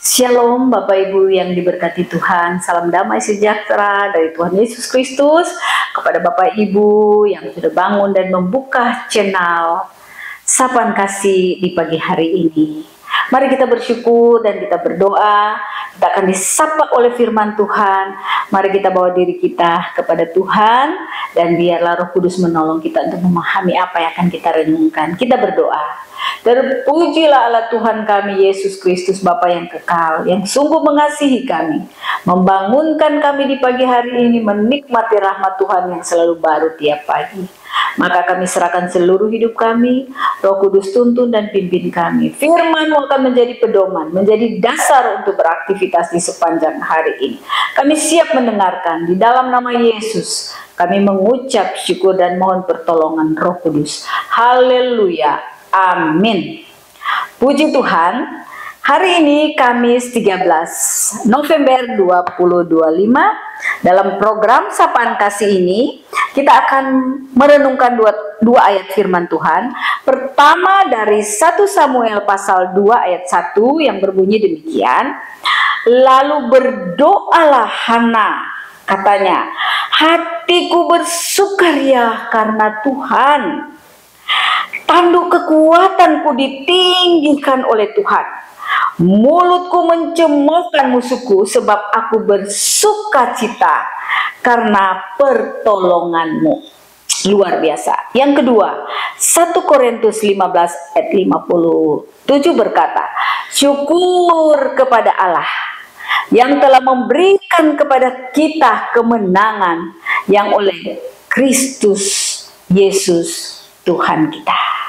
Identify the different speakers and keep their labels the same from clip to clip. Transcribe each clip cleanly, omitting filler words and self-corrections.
Speaker 1: Shalom Bapak Ibu yang diberkati Tuhan, salam damai sejahtera dari Tuhan Yesus Kristus kepada Bapak Ibu yang sudah bangun dan membuka channel Sapaan Kasih di pagi hari ini. Mari kita bersyukur dan kita berdoa. Kita akan disapa oleh firman Tuhan. Mari kita bawa diri kita kepada Tuhan dan biarlah Roh Kudus menolong kita untuk memahami apa yang akan kita renungkan. Kita berdoa. Terpujilah Allah Tuhan kami Yesus Kristus Bapa yang kekal, yang sungguh mengasihi kami, membangunkan kami di pagi hari ini, menikmati rahmat Tuhan yang selalu baru tiap pagi. Maka kami serahkan seluruh hidup kami, Roh Kudus tuntun dan pimpin kami. Firman-Mu akan menjadi pedoman, menjadi dasar untuk beraktivitas di sepanjang hari ini. Kami siap mendengarkan di dalam nama Yesus. Kami mengucap syukur dan mohon pertolongan Roh Kudus. Haleluya. Amin. Puji Tuhan. Hari ini Kamis 13 November 2025 dalam program Sapaan Kasih ini kita akan merenungkan dua ayat firman Tuhan. Pertama dari 1 Samuel pasal 2 ayat 1 yang berbunyi demikian. Lalu berdoalah Hana, katanya, hatiku bersukaria karena Tuhan. Tanduk kekuatanku ditinggikan oleh Tuhan. Mulutku mencemoohkan musuhku sebab aku bersukacita karena pertolonganmu. Luar biasa. Yang kedua, 1 Korintus 15 ayat 57 berkata, syukur kepada Allah yang telah memberikan kepada kita kemenangan yang oleh Kristus Yesus Tuhan kita.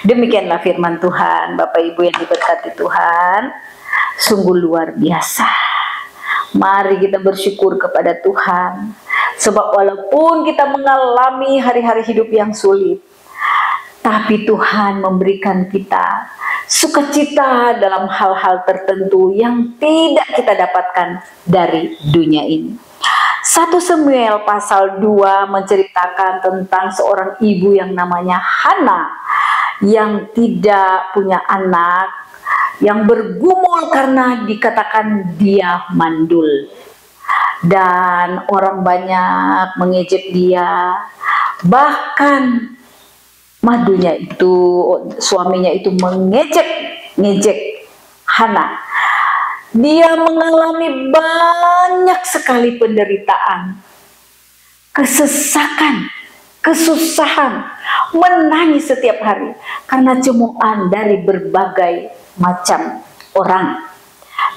Speaker 1: Demikianlah firman Tuhan. Bapak Ibu yang diberkati Tuhan, sungguh luar biasa. Mari kita bersyukur kepada Tuhan, sebab walaupun kita mengalami hari-hari hidup yang sulit, tapi Tuhan memberikan kita sukacita dalam hal-hal tertentu yang tidak kita dapatkan dari dunia ini. 1 Samuel pasal 2 menceritakan tentang seorang ibu yang namanya Hana, yang tidak punya anak, yang bergumul karena dikatakan dia mandul. Dan orang banyak mengejek dia, bahkan madunya itu, suaminya itu mengejek Hana. Dia mengalami banyak sekali penderitaan, kesesakan, kesusahan, menangis setiap hari karena cemoohan dari berbagai macam orang.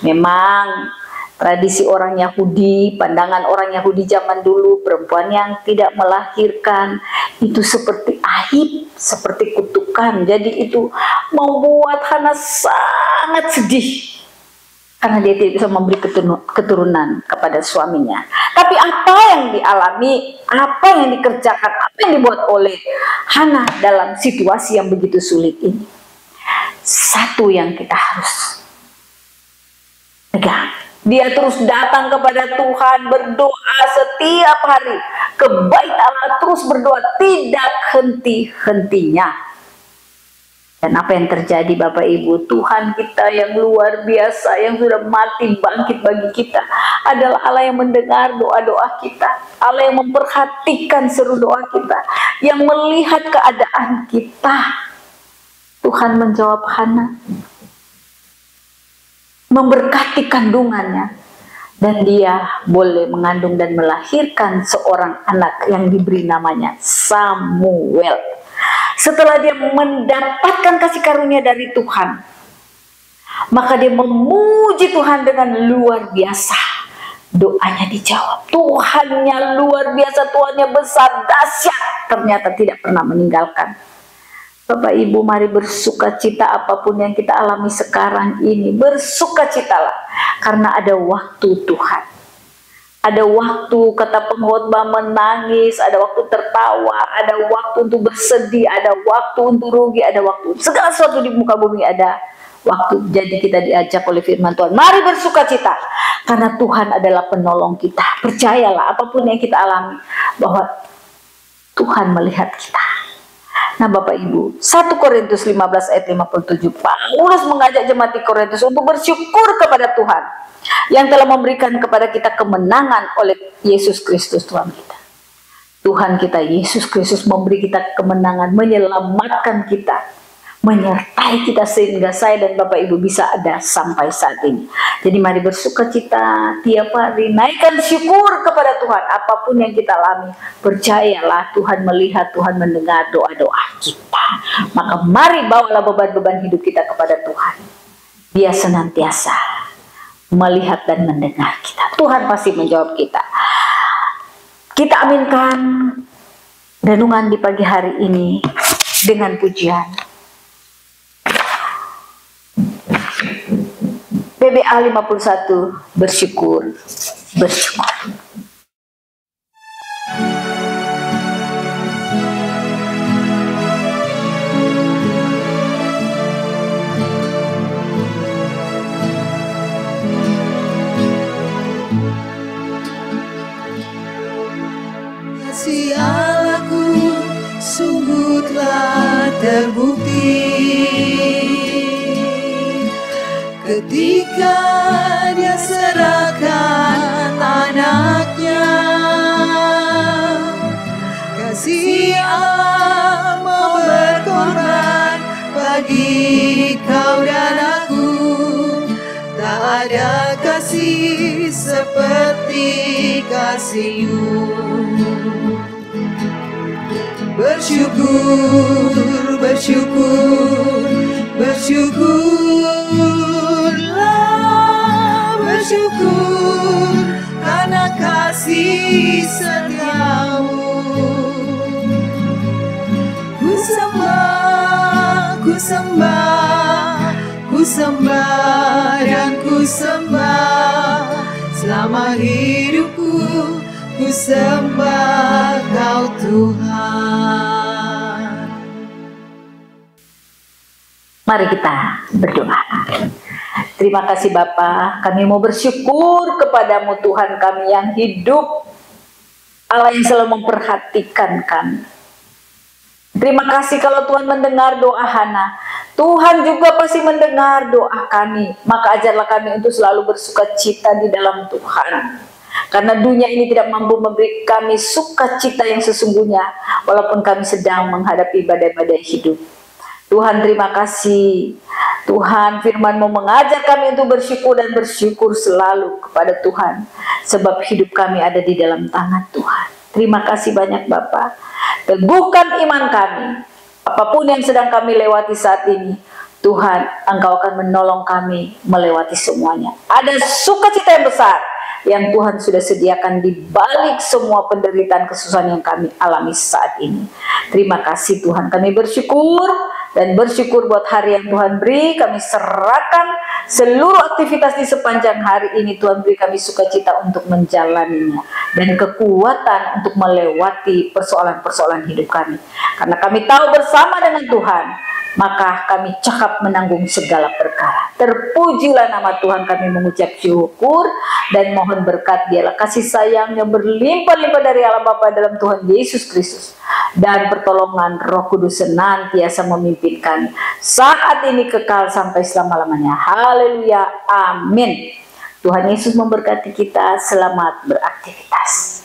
Speaker 1: Memang tradisi orang Yahudi, pandangan orang Yahudi zaman dulu, perempuan yang tidak melahirkan itu seperti aib, seperti kutukan. Jadi itu membuat Hana sangat sedih karena dia tidak bisa memberi keturunan kepada suaminya. Tapi apa yang dialami, apa yang dikerjakan, apa yang dibuat oleh Hana dalam situasi yang begitu sulit ini? Satu yang kita harus pegang. Dia terus datang kepada Tuhan, berdoa setiap hari. Ke bait Allah terus berdoa, tidak henti-hentinya. Dan apa yang terjadi Bapak Ibu, Tuhan kita yang luar biasa, yang sudah mati bangkit bagi kita, adalah Allah yang mendengar doa-doa kita, Allah yang memperhatikan seru doa kita, yang melihat keadaan kita. Tuhan menjawab Hana, memberkati kandungannya, dan dia boleh mengandung dan melahirkan seorang anak yang diberi namanya Samuel. Setelah dia mendapatkan kasih karunia dari Tuhan, maka dia memuji Tuhan dengan luar biasa. Doanya dijawab. Tuhannya luar biasa, Tuhannya besar, dahsyat. Ternyata tidak pernah meninggalkan. Bapak Ibu, mari bersukacita apapun yang kita alami sekarang ini. Bersukacitalah karena ada waktu Tuhan. Ada waktu kata pengkhotbah menangis, ada waktu tertawa, ada waktu untuk bersedih, ada waktu untuk rugi, ada waktu. Segala sesuatu di muka bumi ada waktu. Jadi kita diajak oleh firman Tuhan, mari bersukacita karena Tuhan adalah penolong kita. Percayalah apapun yang kita alami bahwa Tuhan melihat kita. Nah Bapak Ibu, 1 Korintus 15 ayat 57, Paulus mengajak jemaat di Korintus untuk bersyukur kepada Tuhan yang telah memberikan kepada kita kemenangan oleh Yesus Kristus Tuhan kita. Tuhan kita Yesus Kristus memberi kita kemenangan, menyelamatkan kita, menyertai kita sehingga saya dan Bapak Ibu bisa ada sampai saat ini. Jadi mari bersukacita tiap hari, naikkan syukur kepada Tuhan apapun yang kita alami. Percayalah Tuhan melihat, Tuhan mendengar doa-doa kita. Maka mari bawalah beban-beban hidup kita kepada Tuhan. Dia senantiasa melihat dan mendengar kita. Tuhan pasti menjawab kita. Kita aminkan renungan di pagi hari ini dengan pujian PBA 51, bersyukur, bersyukur.
Speaker 2: Kasih Allahku sungguh telah terbukti ketika Dia serahkan anaknya. Kasih Allah mau berkorban bagi kau dan aku. Tak ada kasih seperti kasih-Mu. Bersyukur, bersyukur, bersyukurlah, bersyukur karena kasih setia-Mu. Ku sembah, ku sembah, ku sembah dan ku sembah selama hidupku. Ku sembah Kau Tuhan.
Speaker 1: Mari kita berdoa. Terima kasih Bapa, kami mau bersyukur kepadamu Tuhan kami yang hidup, Allah yang selalu memperhatikan kami. Terima kasih kalau Tuhan mendengar doa Hana, Tuhan juga pasti mendengar doa kami. Maka ajarlah kami untuk selalu bersukacita di dalam Tuhan. Karena dunia ini tidak mampu memberi kami sukacita yang sesungguhnya, walaupun kami sedang menghadapi badai-badai hidup. Tuhan terima kasih. Tuhan firman-Mu mengajar kami untuk bersyukur dan bersyukur selalu kepada Tuhan. Sebab hidup kami ada di dalam tangan Tuhan. Terima kasih banyak Bapa. Teguhkan iman kami. Apapun yang sedang kami lewati saat ini, Tuhan Engkau akan menolong kami melewati semuanya. Ada sukacita yang besar yang Tuhan sudah sediakan di balik semua penderitaan kesusahan yang kami alami saat ini. Terima kasih Tuhan, kami bersyukur dan bersyukur buat hari yang Tuhan beri. Kami serahkan seluruh aktivitas di sepanjang hari ini. Tuhan beri kami sukacita untuk menjalaninya dan kekuatan untuk melewati persoalan-persoalan hidup kami. Karena kami tahu bersama dengan Tuhan, maka kami cakap menanggung segala perkara. Terpujilah nama Tuhan, kami mengucap syukur dan mohon berkat Dialah kasih sayang yang berlimpah-limpah dari Allah Bapa dalam Tuhan Yesus Kristus, dan pertolongan Roh Kudus senantiasa memimpin kami saat ini kekal sampai selama-lamanya. Haleluya, amin. Tuhan Yesus memberkati kita. Selamat beraktivitas.